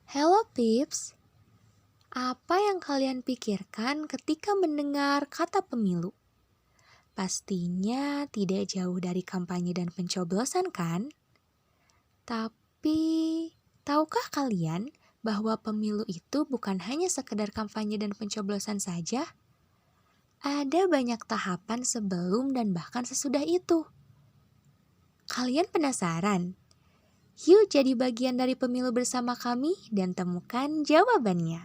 Hello Pips, apa yang kalian pikirkan ketika mendengar kata pemilu? Pastinya tidak jauh dari kampanye dan pencoblosan kan? Tapi, tahukah kalian bahwa pemilu itu bukan hanya sekedar kampanye dan pencoblosan saja? Ada banyak tahapan sebelum dan bahkan sesudah itu. Kalian penasaran? Yuk jadi bagian dari pemilu bersama kami dan temukan jawabannya.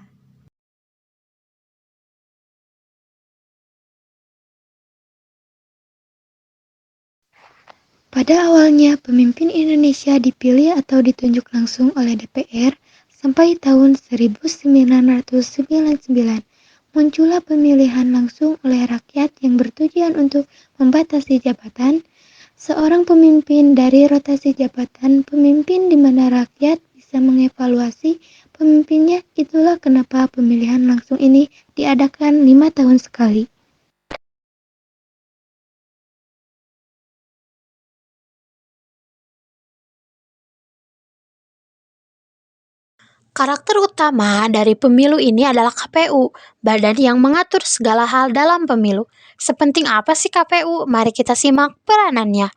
Pada awalnya, pemimpin Indonesia dipilih atau ditunjuk langsung oleh DPR sampai tahun 1999. Muncullah pemilihan langsung oleh rakyat yang bertujuan untuk membatasi jabatan seorang pemimpin dari rotasi jabatan pemimpin di mana rakyat bisa mengevaluasi pemimpinnya. Itulah kenapa pemilihan langsung ini diadakan 5 tahun sekali. Karakter utama dari pemilu ini adalah KPU, badan yang mengatur segala hal dalam pemilu. Sepenting apa sih KPU? Mari kita simak peranannya.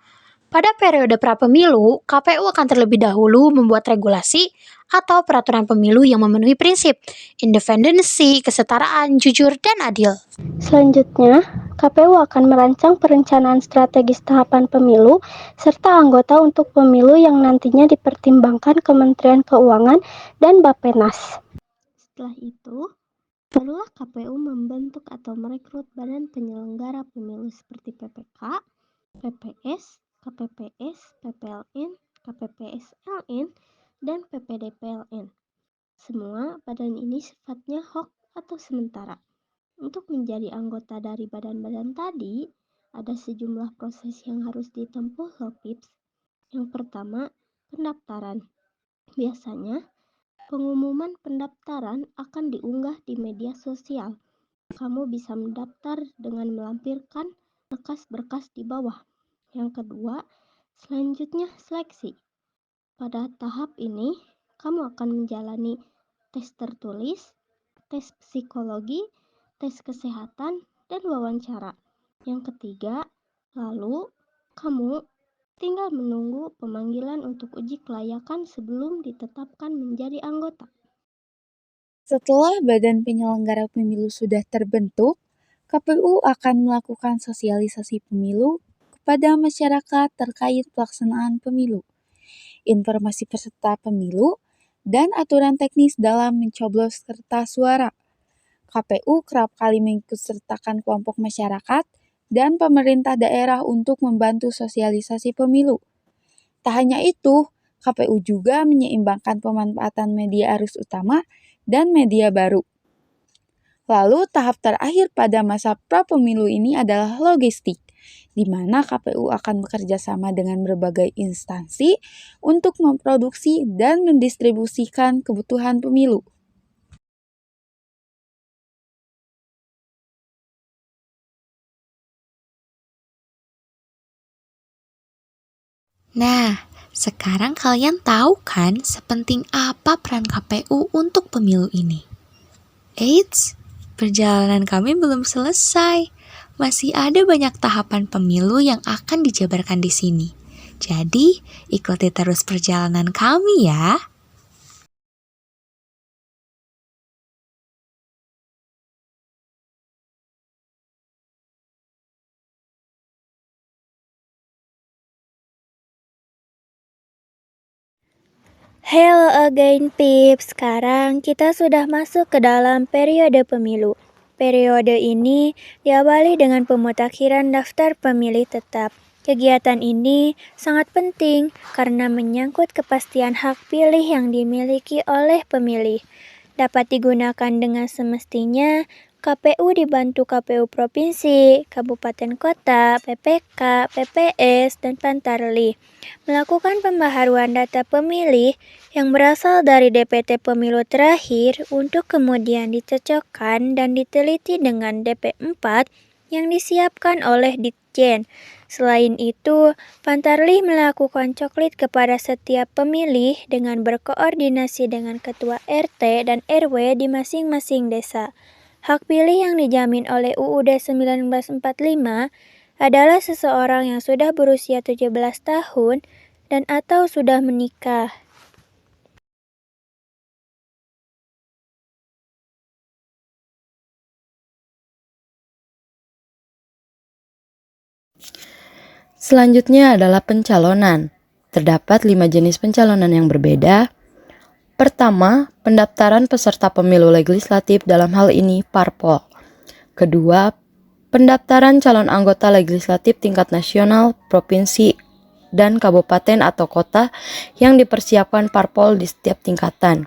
Pada periode pra-pemilu, KPU akan terlebih dahulu membuat regulasi atau peraturan pemilu yang memenuhi prinsip independensi, kesetaraan, jujur, dan adil. Selanjutnya, KPU akan merancang perencanaan strategis tahapan pemilu serta anggota untuk pemilu yang nantinya dipertimbangkan Kementerian Keuangan dan Bappenas. Setelah itu, barulah KPU membentuk atau merekrut badan penyelenggara pemilu seperti PPK, PPS, KPPS, PPLN, KPPSLN, dan PPDPLN. Semua badan ini sifatnya ad hoc atau sementara. Untuk menjadi anggota dari badan-badan tadi, ada sejumlah proses yang harus ditempuh loh Pips. Yang pertama, pendaftaran. Biasanya, pengumuman pendaftaran akan diunggah di media sosial. Kamu bisa mendaftar dengan melampirkan berkas-berkas di bawah. Yang kedua, selanjutnya seleksi. Pada tahap ini, kamu akan menjalani tes tertulis, tes psikologi, tes kesehatan, dan wawancara. Yang ketiga, lalu kamu tinggal menunggu pemanggilan untuk uji kelayakan sebelum ditetapkan menjadi anggota. Setelah badan penyelenggara pemilu sudah terbentuk, KPU akan melakukan sosialisasi pemilu kepada masyarakat terkait pelaksanaan pemilu, informasi peserta pemilu, dan aturan teknis dalam mencoblos kertas suara. KPU kerap kali mengikutsertakan kelompok masyarakat dan pemerintah daerah untuk membantu sosialisasi pemilu. Tak hanya itu, KPU juga menyeimbangkan pemanfaatan media arus utama dan media baru. Lalu tahap terakhir pada masa pra-pemilu ini adalah logistik, di mana KPU akan bekerja sama dengan berbagai instansi untuk memproduksi dan mendistribusikan kebutuhan pemilu. Nah, sekarang kalian tahu kan sepenting apa peran KPU untuk pemilu ini? Eits, perjalanan kami belum selesai. Masih ada banyak tahapan pemilu yang akan dijabarkan di sini. Jadi, ikuti terus perjalanan kami ya. Hello again Pips, sekarang kita sudah masuk ke dalam periode pemilu. Periode ini diawali dengan pemutakhiran daftar pemilih tetap. Kegiatan ini sangat penting karena menyangkut kepastian hak pilih yang dimiliki oleh pemilih. Dapat digunakan dengan semestinya, KPU dibantu KPU Provinsi, Kabupaten Kota, PPK, PPS, dan Pantarlih melakukan pembaharuan data pemilih yang berasal dari DPT pemilu terakhir untuk kemudian dicocokkan dan diteliti dengan DP4 yang disiapkan oleh Ditjen. Selain itu, Pantarlih melakukan coklit kepada setiap pemilih dengan berkoordinasi dengan ketua RT dan RW di masing-masing desa. Hak pilih yang dijamin oleh UUD 1945 adalah seseorang yang sudah berusia 17 tahun dan atau sudah menikah. Selanjutnya adalah pencalonan. Terdapat 5 jenis pencalonan yang berbeda. Pertama, pendaftaran peserta pemilu legislatif, dalam hal ini parpol. Kedua, pendaftaran calon anggota legislatif tingkat nasional, provinsi, dan kabupaten atau kota yang dipersiapkan parpol di setiap tingkatan.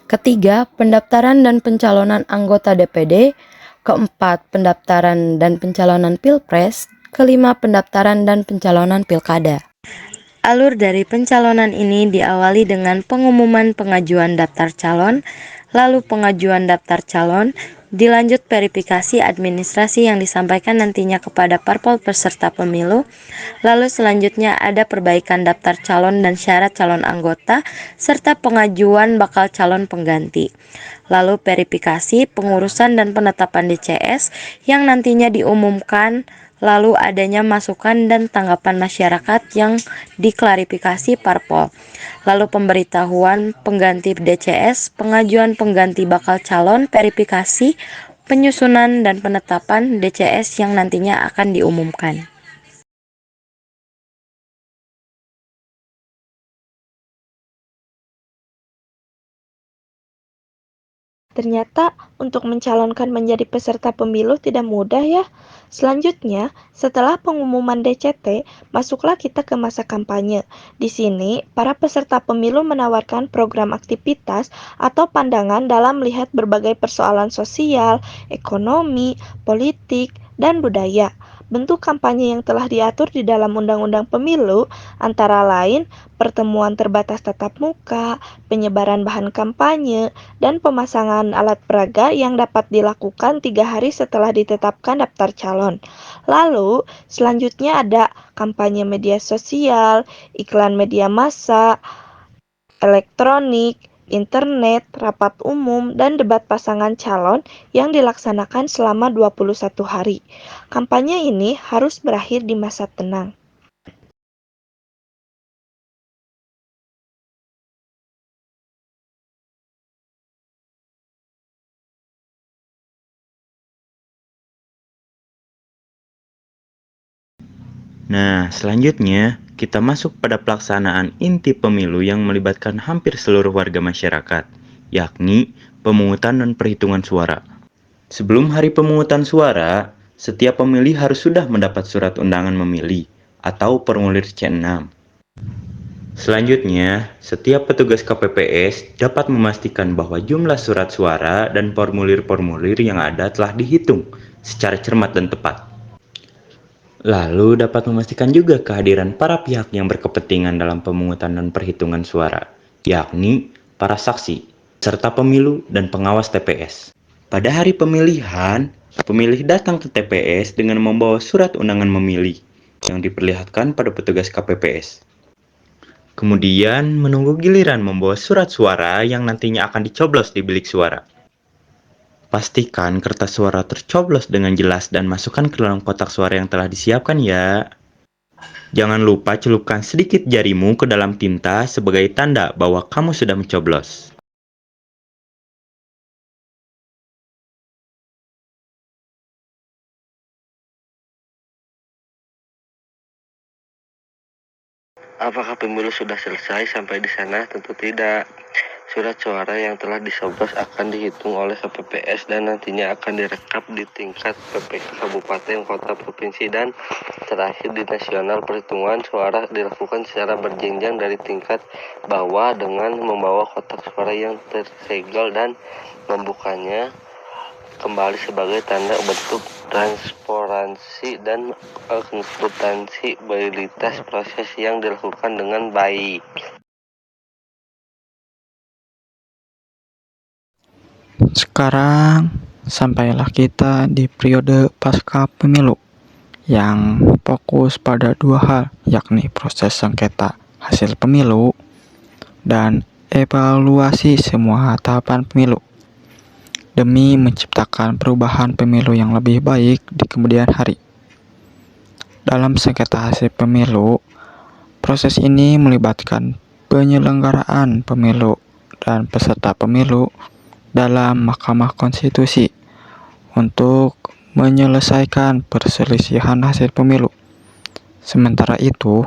Ketiga, pendaftaran dan pencalonan anggota DPD. Keempat, pendaftaran dan pencalonan pilpres. Kelima, pendaftaran dan pencalonan pilkada. Alur dari pencalonan ini diawali dengan pengumuman pengajuan daftar calon, lalu pengajuan daftar calon, dilanjut verifikasi administrasi yang disampaikan nantinya kepada parpol peserta pemilu, lalu selanjutnya ada perbaikan daftar calon dan syarat calon anggota, serta pengajuan bakal calon pengganti. Lalu verifikasi, pengurusan dan penetapan DCS yang nantinya diumumkan, lalu adanya masukan dan tanggapan masyarakat yang diklarifikasi parpol, lalu pemberitahuan pengganti DCS, pengajuan pengganti bakal calon, verifikasi, penyusunan dan penetapan DCS yang nantinya akan diumumkan. Ternyata untuk mencalonkan menjadi peserta pemilu tidak mudah ya. Selanjutnya, setelah pengumuman DCT, masuklah kita ke masa kampanye. Di sini, para peserta pemilu menawarkan program aktivitas atau pandangan dalam melihat berbagai persoalan sosial, ekonomi, politik, dan budaya. Bentuk kampanye yang telah diatur di dalam Undang-Undang Pemilu antara lain pertemuan terbatas tatap muka, penyebaran bahan kampanye, dan pemasangan alat peraga yang dapat dilakukan 3 hari setelah ditetapkan daftar calon. Lalu, selanjutnya ada kampanye media sosial, iklan media massa, elektronik, internet, rapat umum, dan debat pasangan calon yang dilaksanakan selama 21 hari. Kampanye ini harus berakhir di masa tenang. Nah, selanjutnya kita masuk pada pelaksanaan inti pemilu yang melibatkan hampir seluruh warga masyarakat, yakni pemungutan dan perhitungan suara. Sebelum hari pemungutan suara, setiap pemilih harus sudah mendapat surat undangan memilih atau formulir C6. Selanjutnya, setiap petugas KPPS dapat memastikan bahwa jumlah surat suara dan formulir-formulir yang ada telah dihitung secara cermat dan tepat. Lalu dapat memastikan juga kehadiran para pihak yang berkepentingan dalam pemungutan dan perhitungan suara, yakni para saksi, serta pemilu dan pengawas TPS. Pada hari pemilihan, pemilih datang ke TPS dengan membawa surat undangan memilih yang diperlihatkan pada petugas KPPS. Kemudian menunggu giliran membawa surat suara yang nantinya akan dicoblos di bilik suara. Pastikan kertas suara tercoblos dengan jelas dan masukkan ke dalam kotak suara yang telah disiapkan ya. Jangan lupa celupkan sedikit jarimu ke dalam tinta sebagai tanda bahwa kamu sudah mencoblos. Apakah pemilu sudah selesai sampai di sana? Tentu tidak. Surat suara yang telah disoblos akan dihitung oleh KPPS dan nantinya akan direkap di tingkat PPK Kabupaten, Kota, Provinsi, dan terakhir di nasional. Perhitungan suara dilakukan secara berjenjang dari tingkat bawah dengan membawa kotak suara yang tersegel dan membukanya kembali sebagai tanda bentuk transparansi dan akuntabilitas proses yang dilakukan dengan baik. Sekarang sampailah kita di periode pasca pemilu yang fokus pada dua hal, yakni proses sengketa hasil pemilu dan evaluasi semua tahapan pemilu demi menciptakan perubahan pemilu yang lebih baik di kemudian hari. Dalam sengketa hasil pemilu, proses ini melibatkan penyelenggaraan pemilu dan peserta pemilu dalam Mahkamah Konstitusi untuk menyelesaikan perselisihan hasil pemilu. Sementara itu,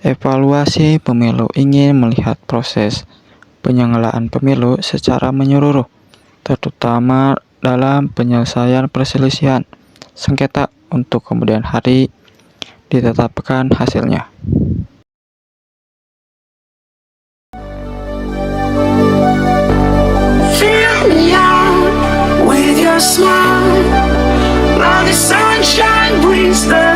evaluasi pemilu ingin melihat proses penyelenggaraan pemilu secara menyeluruh, terutama dalam penyelesaian perselisihan sengketa untuk kemudian hari ditetapkan hasilnya. Fill me out with your smile, while the sunshine brings the